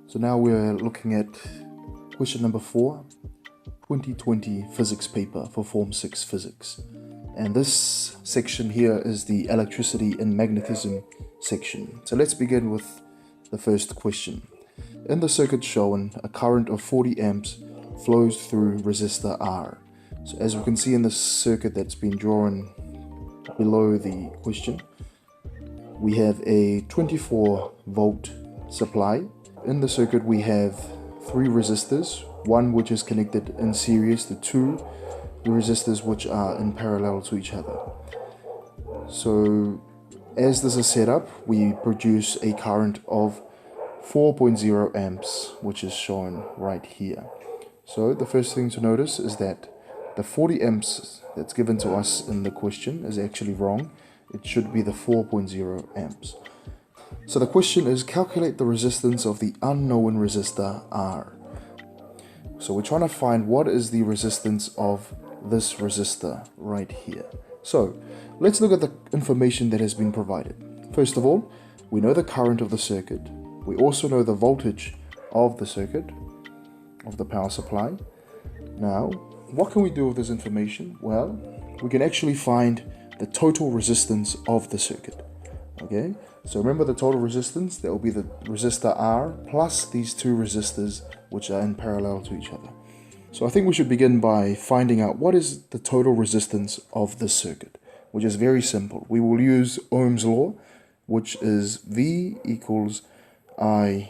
So now we're looking at question number 4, 2020 physics paper for Form 6 physics. And this section here is the electricity and magnetism section. So let's begin with the first question. In the circuit shown, a current of 40 amps flows through resistor R. So as we can see in the circuit that's been drawn below the question, we have a 24 volt supply. In the circuit we have 3 resistors, one which is connected in series to 2 resistors which are in parallel to each other. So as this is set up, we produce a current of 4.0 amps, which is shown right here. So the first thing to notice is that the 40 amps that's given to us in the question is actually wrong. It should be the 4.0 amps. So the question is, calculate the resistance of the unknown resistor R. So we're trying to find what is the resistance of this resistor right here. So let's look at the information that has been provided. First of all, we know the current of the circuit. We also know the voltage of the circuit, of the power supply. Now, what can we do with this information? Well, we can actually find the total resistance of the circuit. Okay, so remember the total resistance, that will be the resistor R plus these 2 resistors which are in parallel to each other. So I think we should begin by finding out what is the total resistance of this circuit, which is very simple. We will use Ohm's law, which is V equals IR.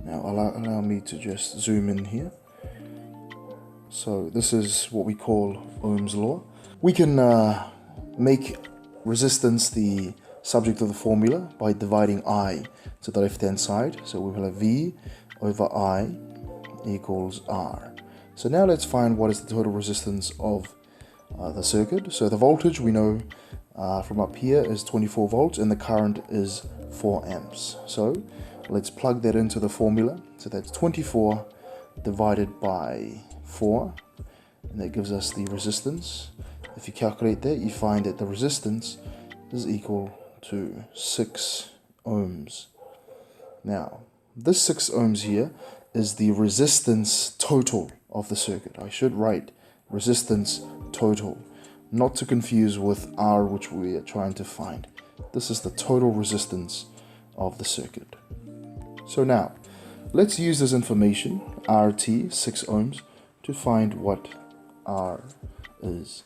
Now allow me to just zoom in here. So this is what we call Ohm's law. We can make resistance the subject of the formula by dividing I to the left hand side. So we will have V over I equals R. So now let's find what is the total resistance of the circuit. So the voltage we know from up here is 24 volts and the current is 4 amps. So let's plug that into the formula. So that's 24 divided by 4, and that gives us the resistance. If you calculate that, you find that the resistance is equal to 6 ohms. Now, this 6 ohms here is the resistance total of the circuit. I should write resistance total, not to confuse with R, which we are trying to find. This is the total resistance of the circuit. So now, let's use this information, RT, 6 ohms, to find what R is.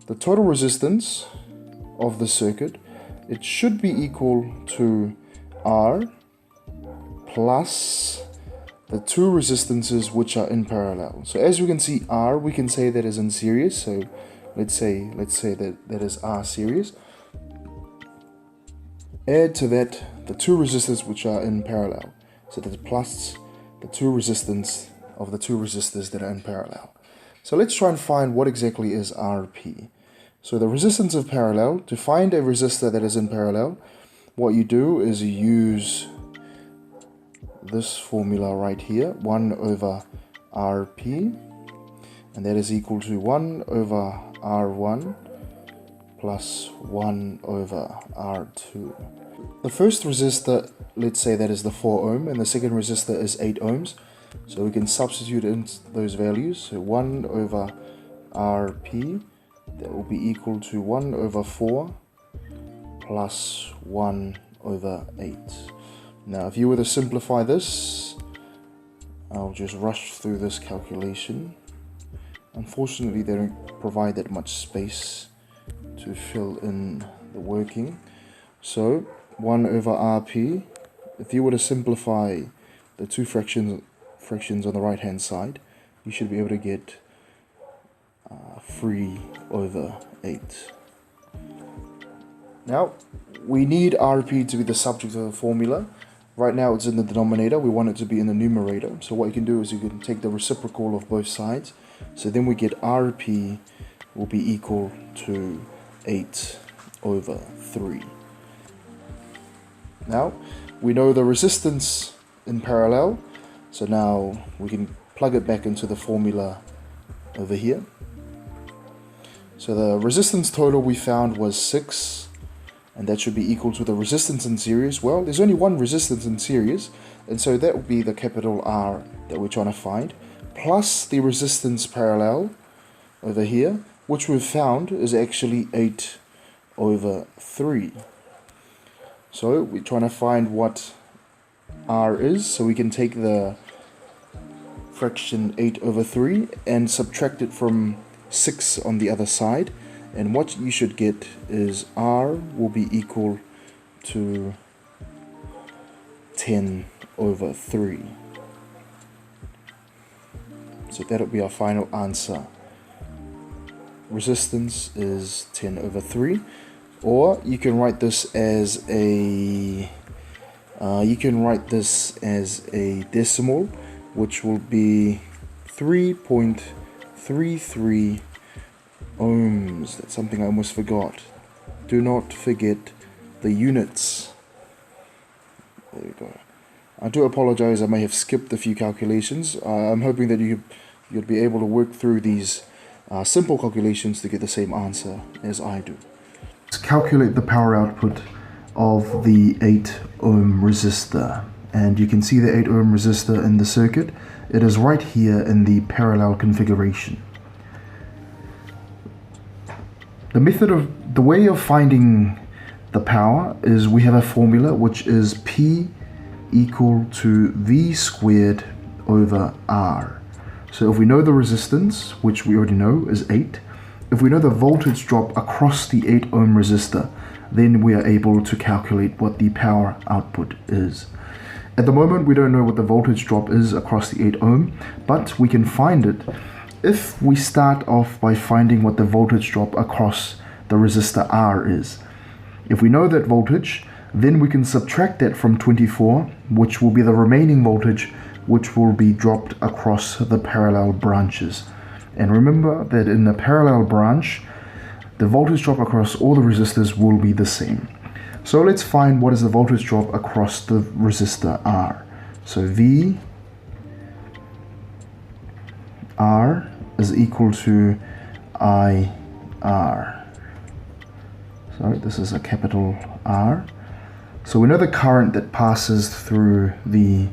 The total resistance of the circuit, it should be equal to R plus the 2 resistances which are in parallel. So as we can see, R, we can say that is in series. So let's say that is R series. Add to that the 2 resistors which are in parallel. So that's plus the 2 resistance of the 2 resistors that are in parallel. So let's try and find what exactly is RP. So the resistance of parallel, to find a resistor that is in parallel, what you do is you use this formula right here, 1 over RP, and that is equal to 1 over R1 plus 1 over R2. The first resistor, let's say that is the 4 ohm, and the second resistor is 8 ohms. So we can substitute in those values. So 1 over RP, that will be equal to 1 over 4 plus 1 over 8. Now if you were to simplify this, I'll just rush through this calculation. Unfortunately, they don't provide that much space to fill in the working. So 1 over RP, if you were to simplify the 2 fractions on the right hand side, you should be able to get 3 over 8. Now we need RP to be the subject of the formula. Right now it's in the denominator, we want it to be in the numerator. So what you can do is you can take the reciprocal of both sides. So then we get RP will be equal to 8 over 3. Now we know the resistance in parallel, so now we can plug it back into the formula over here. So the resistance total we found was 6 and that should be equal to the resistance in series. Well, there's only one resistance in series, and so that would be the capital R that we're trying to find, plus the resistance parallel over here, which we've found is actually 8/3. So we're trying to find what R is, so we can take the fraction 8/3 and subtract it from 6 on the other side, and what you should get is R will be equal to 10/3. So that'll be our final answer. Resistance is 10/3, or you can write this as a decimal, which will be 3.33 ohms. That's something I almost forgot. Do not forget the units. There we go. I do apologize, I may have skipped a few calculations. I'm hoping that you'll be able to work through these simple calculations to get the same answer as I do. Let's calculate the power output of the 8 ohm resistor, and you can see the 8 ohm resistor in the circuit. It is right here in the parallel configuration. The way of finding the power is we have a formula which is P equal to V squared over R. So if we know the resistance, which we already know is 8, if we know the voltage drop across the 8 ohm resistor, then we are able to calculate what the power output is. At the moment, we don't know what the voltage drop is across the 8 ohm, but we can find it if we start off by finding what the voltage drop across the resistor R is. If we know that voltage, then we can subtract that from 24, which will be the remaining voltage, which will be dropped across the parallel branches. And remember that in a parallel branch, the voltage drop across all the resistors will be the same. So let's find what is the voltage drop across the resistor R. So V R is equal to IR. So this is a capital R. So we know the current that passes through the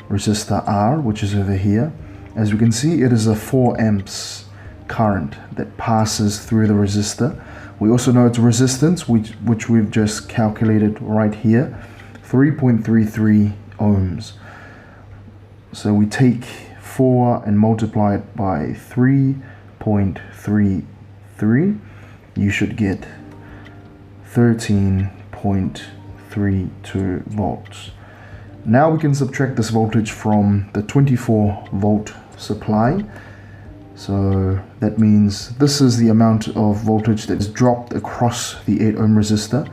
resistor R, which is over here. As we can see, it is a 4 amps current that passes through the resistor. We also know its resistance, which we've just calculated right here, 3.33 ohms. So we take 4 and multiply it by 3.33. You should get 13.32 volts. Now we can subtract this voltage from the 24 volt supply. So that means this is the amount of voltage that is dropped across the 8 ohm resistor.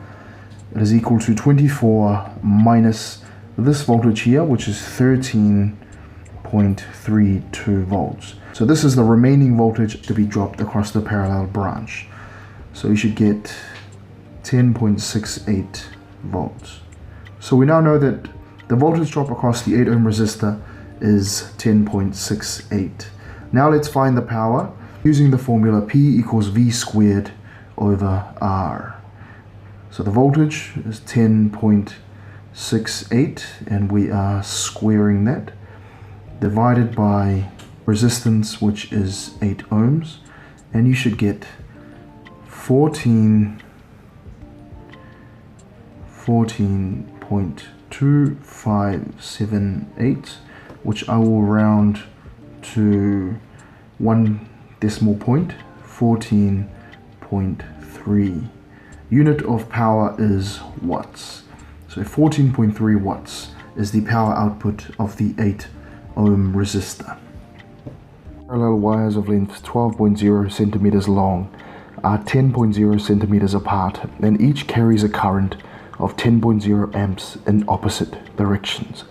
It is equal to 24 minus this voltage here, which is 13.32 volts. So this is the remaining voltage to be dropped across the parallel branch. So you should get 10.68 volts. So we now know that the voltage drop across the 8 ohm resistor is 10.68. Now let's find the power using the formula P equals V squared over R. So the voltage is 10.68, and we are squaring that, divided by resistance, which is 8 ohms, and you should get 14.2578, which I will round to 1 decimal point, 14.3. Unit of power is watts. So 14.3 watts is the power output of the 8 ohm resistor. Parallel wires of length 12.0 centimeters long are 10.0 centimeters apart, and each carries a current of 10.0 amps in opposite directions.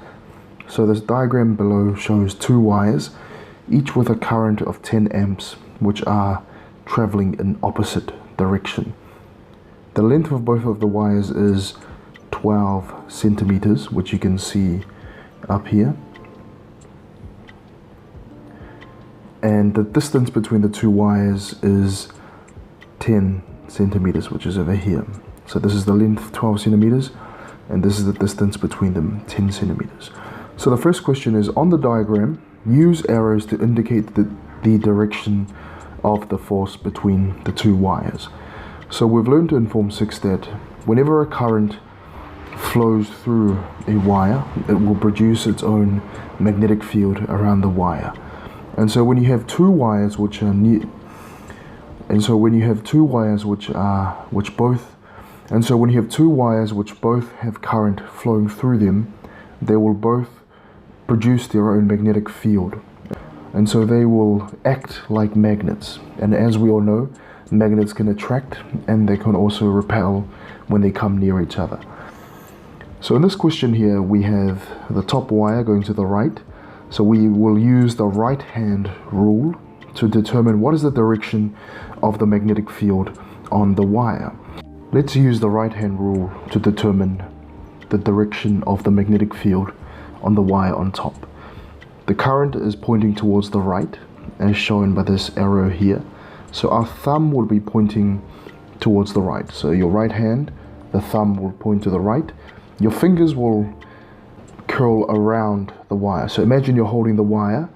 So this diagram below shows 2 wires, each with a current of 10 amps, which are traveling in opposite direction. The length of both of the wires is 12 centimeters, which you can see up here. And the distance between the 2 wires is 10 centimeters, which is over here. So this is the length, 12 centimeters, and this is the distance between them, 10 centimeters. So the first question is, on the diagram, use arrows to indicate the direction of the force between the two wires. So we've learned in Form 6 that whenever a current flows through a wire, it will produce its own magnetic field around the wire. And so when you have two wires which are near, and so when you have two wires which both have current flowing through them, they will both produce their own magnetic field. And so they will act like magnets. And as we all know, magnets can attract and they can also repel when they come near each other. So in this question here, we have the top wire going to the right. So we will use the right hand rule to determine what is the direction of the magnetic field on the wire. Let's use the right hand rule to determine the direction of the magnetic field on the wire on top. The current is pointing towards the right, as shown by this arrow here. So our thumb will be pointing towards the right. So your right hand, the thumb will point to the right. Your fingers will curl around the wire. So imagine you're holding the wire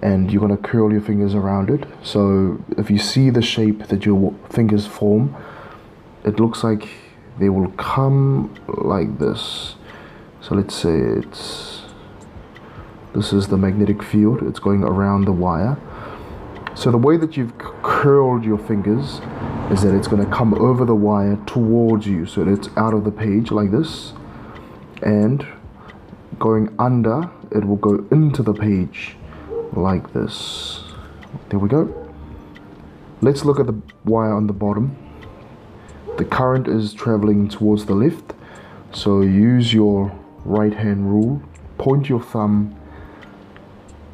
and you're going to curl your fingers around it. So if you see the shape that your fingers form, it looks like they will come like this. So let's say this is the magnetic field. It's going around the wire. So the way that you've curled your fingers is that it's going to come over the wire towards you. So that it's out of the page like this. And going under, it will go into the page like this. There we go. Let's look at the wire on the bottom. The current is traveling towards the left. So use your right hand rule. Point your thumb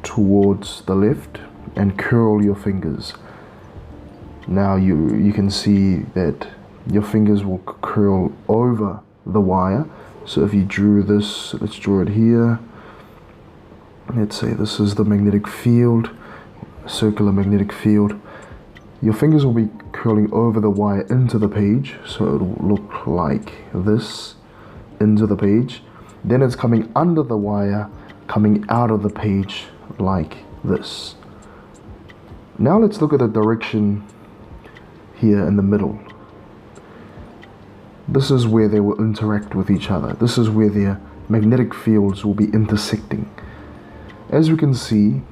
towards the left and curl your fingers. Now you can see that your fingers will curl over the wire. So if you drew this, let's draw it here. Let's say this is the magnetic field, circular magnetic field. Your fingers will be curling over the wire into the page, so it will look like this, into the page. Then it's coming under the wire, coming out of the page like this. Now let's look at the direction here in the middle. This is where they will interact with each other. This is where their magnetic fields will be intersecting. As we can see,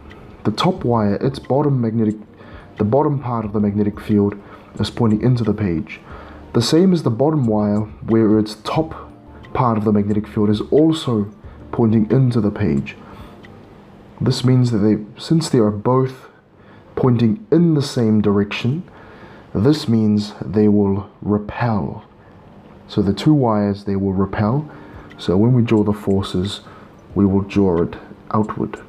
the top wire, the bottom part of the magnetic field is pointing into the page. The same as the bottom wire, where its top part of the magnetic field is also pointing into the page. This means that since they are both pointing in the same direction, this means they will repel. So the two wires, they will repel. So when we draw the forces, we will draw it outward.